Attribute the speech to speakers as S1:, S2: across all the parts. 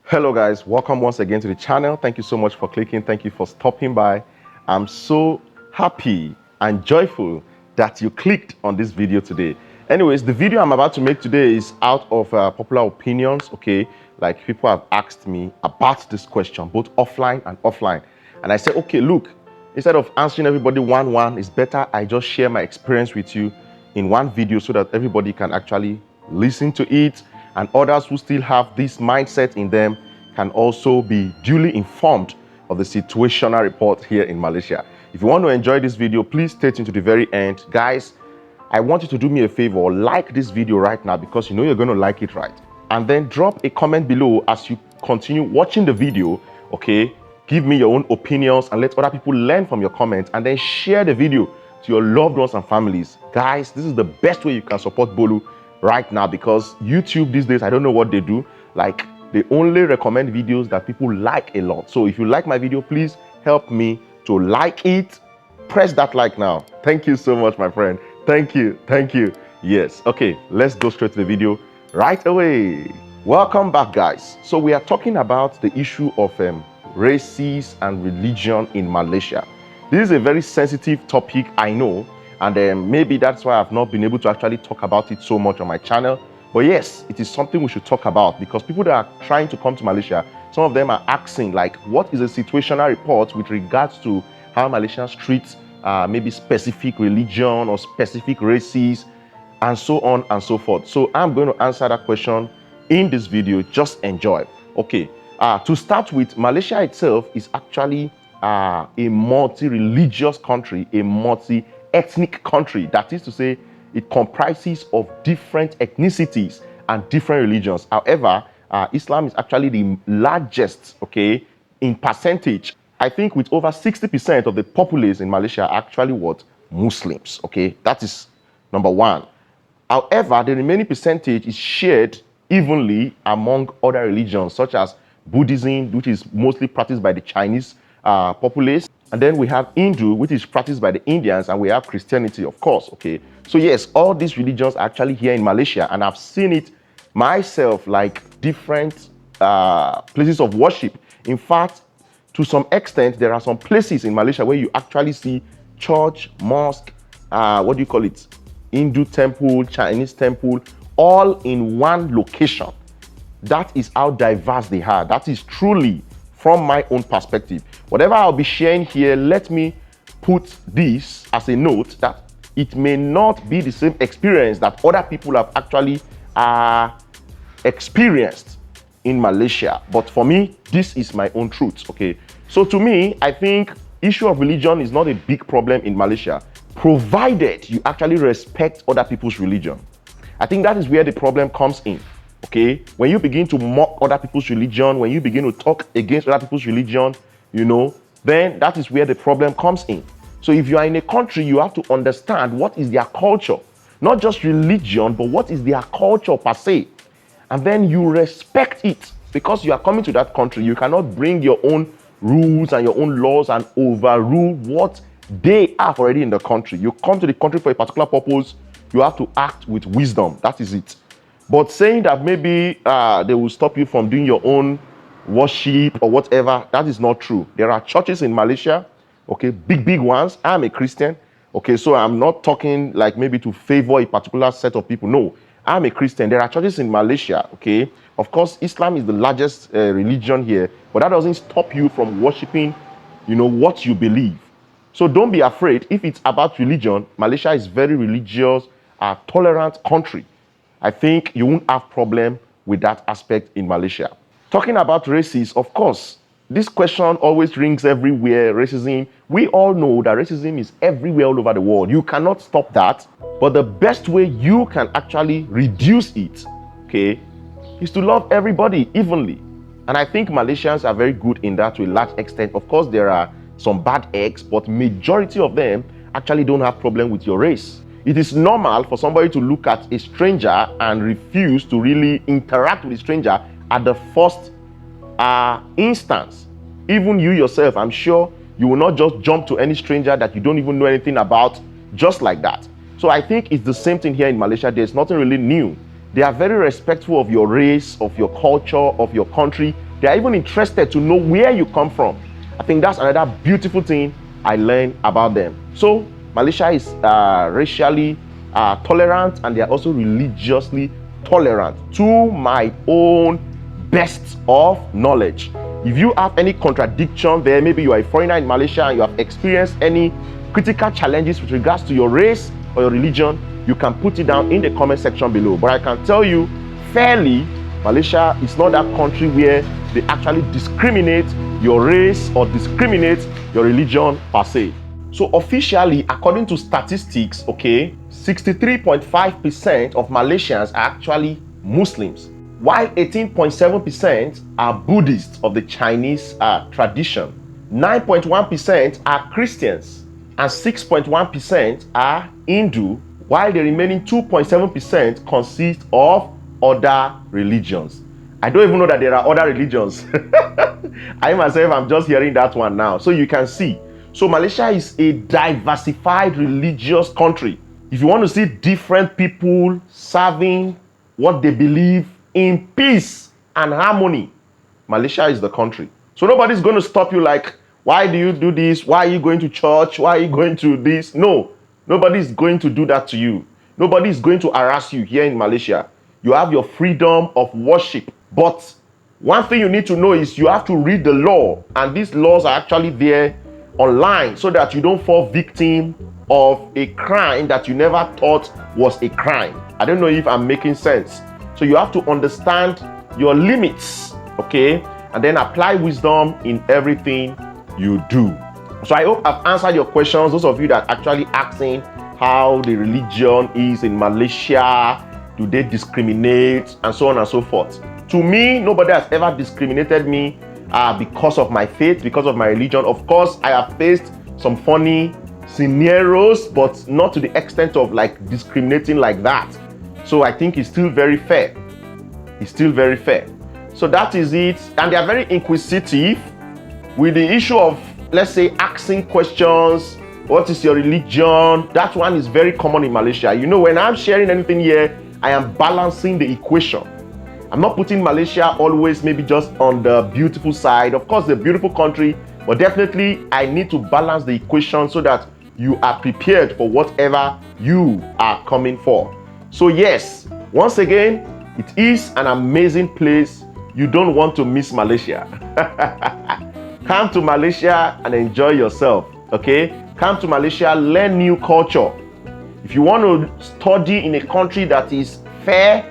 S1: Hello guys, welcome once again to the channel. Thank you so much for clicking. Thank you for stopping by. I'm so happy and joyful that you clicked on this video today. Anyways, the video I'm about to make today is out of popular opinions, okay? Like people have asked me about this question, both offline and offline. And I said, okay, look, instead of answering everybody one-one, it's better I just share my experience with you in one video so that everybody can actually listen to it, and others who still have this mindset in them can also be duly informed of the situational report here in Malaysia. If you want to enjoy this video, please stay tuned to the very end. Guys, I want you to do me a favor, like this video right now because you know you're going to like it, right? And then drop a comment below as you continue watching the video, okay? Give me your own opinions and let other people learn from your comments, and then share the video to your loved ones and families. Guys, this is the best way you can support Bolu right now, because YouTube these days, I don't know what they do, like they only recommend videos that people like a lot. So if you like my video, please help me to like it. Press that like now. Thank you so much, my friend. Thank you. Yes, okay, let's go straight to the video right away. Welcome back, guys. So we are talking about the issue of races and religion in Malaysia. This is a very sensitive topic, I know, and maybe that's why I've not been able to actually talk about it so much on my channel. But yes, it is something we should talk about, because people that are trying to come to Malaysia, some of them are asking, like, what is a situational report with regards to how Malaysians treat maybe specific religion or specific races, and so on and so forth. So I'm going to answer that question in this video. Just enjoy. Okay, to start with, Malaysia itself is actually a multi-religious country, a multi-ethnic country. That is to say, it comprises of different ethnicities and different religions. However, Islam is actually the largest, okay, in percentage. I think with over 60% of the populace in Malaysia are actually what? Muslims, okay? That is number one. However, the remaining percentage is shared evenly among other religions, such as Buddhism, which is mostly practiced by the Chinese populace. And then we have Hindu, which is practiced by the Indians, and we have Christianity, of course, okay? So yes, all these religions are actually here in Malaysia, and I've seen it myself, like different places of worship. In fact, to some extent, there are some places in Malaysia where you actually see church, mosque, Hindu temple, Chinese temple, all in one location. That is how diverse they are. That is truly from my own perspective. Whatever I'll be sharing here, let me put this as a note that it may not be the same experience that other people have actually experienced in Malaysia. But for me, this is my own truth, okay? So to me, I think issue of religion is not a big problem in Malaysia, provided you actually respect other people's religion. I think that is where the problem comes in. Okay, when you begin to mock other people's religion, when you begin to talk against other people's religion, you know, then that is where the problem comes in. So if you are in a country, you have to understand what is their culture, not just religion, but what is their culture per se. And then you respect it, because you are coming to that country. You cannot bring your own rules and your own laws and overrule what they have already in the country. You come to the country for a particular purpose, you have to act with wisdom. That is it. But saying that maybe they will stop you from doing your own worship or whatever, that is not true. There are churches in Malaysia, okay, big ones. I'm a Christian, okay, so I'm not talking like maybe to favor a particular set of people. No, I'm a Christian. There are churches in Malaysia, okay. Of course, Islam is the largest religion here, but that doesn't stop you from worshiping, you know, what you believe. So don't be afraid. If it's about religion, Malaysia is very religious, tolerant country. I think you won't have problem with that aspect in Malaysia. Talking about races, of course, this question always rings everywhere. Racism, we all know that racism is everywhere all over the world. You cannot stop that. But the best way you can actually reduce it, okay, is to love everybody evenly. And I think Malaysians are very good in that to a large extent. Of course, there are some bad eggs, but majority of them actually don't have problem with your race. It is normal for somebody to look at a stranger and refuse to really interact with the stranger at the first instance. Even you yourself, I'm sure you will not just jump to any stranger that you don't even know anything about just like that. So I think it's the same thing here in Malaysia. There's nothing really new. They are very respectful of your race, of your culture, of your country, They are even interested to know where you come from. I think that's another beautiful thing I learned about them. So Malaysia is racially tolerant, and they are also religiously tolerant, to my own best of knowledge. If you have any contradiction there, maybe you are a foreigner in Malaysia and you have experienced any critical challenges with regards to your race or your religion, you can put it down in the comment section below. But I can tell you fairly, Malaysia is not that country where they actually discriminate your race or discriminate your religion per se. So officially, according to statistics, okay, 63.5% of Malaysians are actually Muslims, while 18.7% are Buddhists of the Chinese tradition. 9.1% are Christians, and 6.1% are Hindu, while the remaining 2.7% consist of other religions. I don't even know that there are other religions. I myself, I'm just hearing that one now. So you can see. So Malaysia is a diversified religious country. If you want to see different people serving what they believe in peace and harmony, Malaysia is the country. So nobody's going to stop you like, why do you do this? Why are you going to church? Why are you going to this? No, nobody's going to do that to you. Nobody is going to harass you here in Malaysia. You have your freedom of worship. But one thing you need to know is you have to read the law. And these laws are actually there online so that you don't fall victim of a crime that you never thought was a crime. I don't know if I'm making sense. So you have to understand your limits, okay? And then apply wisdom in everything you do. So I hope I've answered your questions. Those of you that are actually asking how the religion is in Malaysia, do they discriminate, and so on and so forth. To me, nobody has ever discriminated me because of my faith, because of my religion. Of course, I have faced some funny scenarios, but not to the extent of like discriminating like that. So I think it's still very fair. It's still very fair. So that is it. And they are very inquisitive with the issue of, let's say, asking questions. What is your religion? That one is very common in Malaysia. You know, when I'm sharing anything here, I am balancing the equation. I'm not putting Malaysia always maybe just on the beautiful side. Of course, the beautiful country, but definitely I need to balance the equation so that you are prepared for whatever you are coming for. So yes, once again, it is an amazing place. You don't want to miss Malaysia. Come to Malaysia and enjoy yourself, okay? Come to Malaysia, learn new culture. If you want to study in a country that is fair,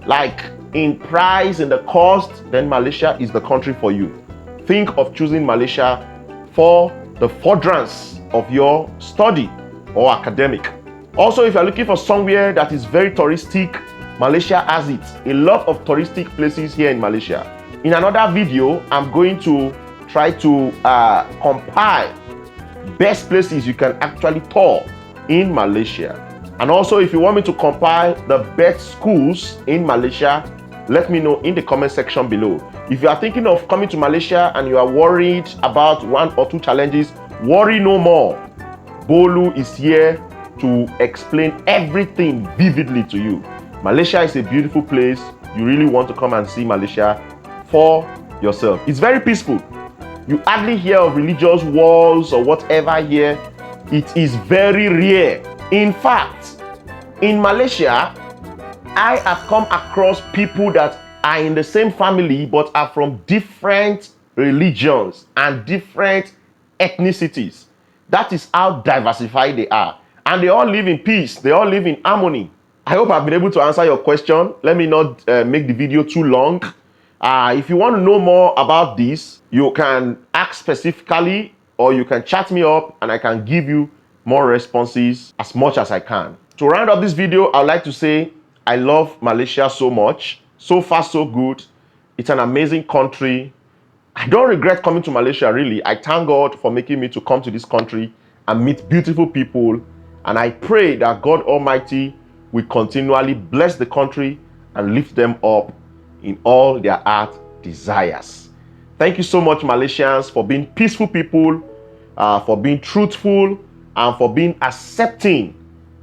S1: like in price and the cost, then Malaysia is the country for you. Think of choosing Malaysia for the furtherance of your study or academic. Also, if you're looking for somewhere that is very touristic, Malaysia has it. A lot of touristic places here in Malaysia. In another video, I'm going to try to compile best places you can actually tour in Malaysia. And also, if you want me to compile the best schools in Malaysia, let me know in the comment section below. If you are thinking of coming to Malaysia and you are worried about one or two challenges, worry no more. Bolu is here to explain everything vividly to you. Malaysia is a beautiful place. You really want to come and see Malaysia for yourself. It's very peaceful. You hardly hear of religious wars or whatever here. It is very rare. In fact, in Malaysia, I have come across people that are in the same family but are from different religions and different ethnicities. That is how diversified they are. And they all live in peace. They all live in harmony. I hope I've been able to answer your question. Let me not make the video too long. If you want to know more about this, you can ask specifically or you can chat me up and I can give you more responses as much as I can. To round up this video, I would like to say I love Malaysia so much. So far, so good. It's an amazing country. I don't regret coming to Malaysia, really. I thank God for making me to come to this country and meet beautiful people. And I pray that God Almighty will continually bless the country and lift them up in all their heart desires. Thank you so much, Malaysians, for being peaceful people, for being truthful, and for being accepting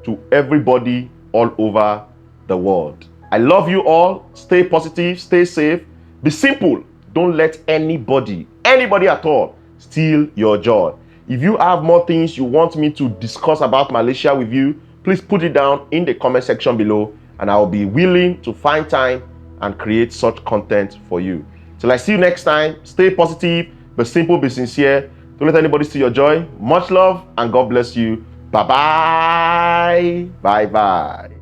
S1: to everybody all over the world. I love you all. Stay positive, stay safe, be simple, Don't let anybody at all steal your joy. If you have more things you want me to discuss about Malaysia with you, please put it down in the comment section below, and I'll be willing to find time and create such content for you. Till I see you next time, stay positive, be simple, be sincere. Don't let anybody steal your joy. Much love and God bless you. Bye-bye. Bye-bye.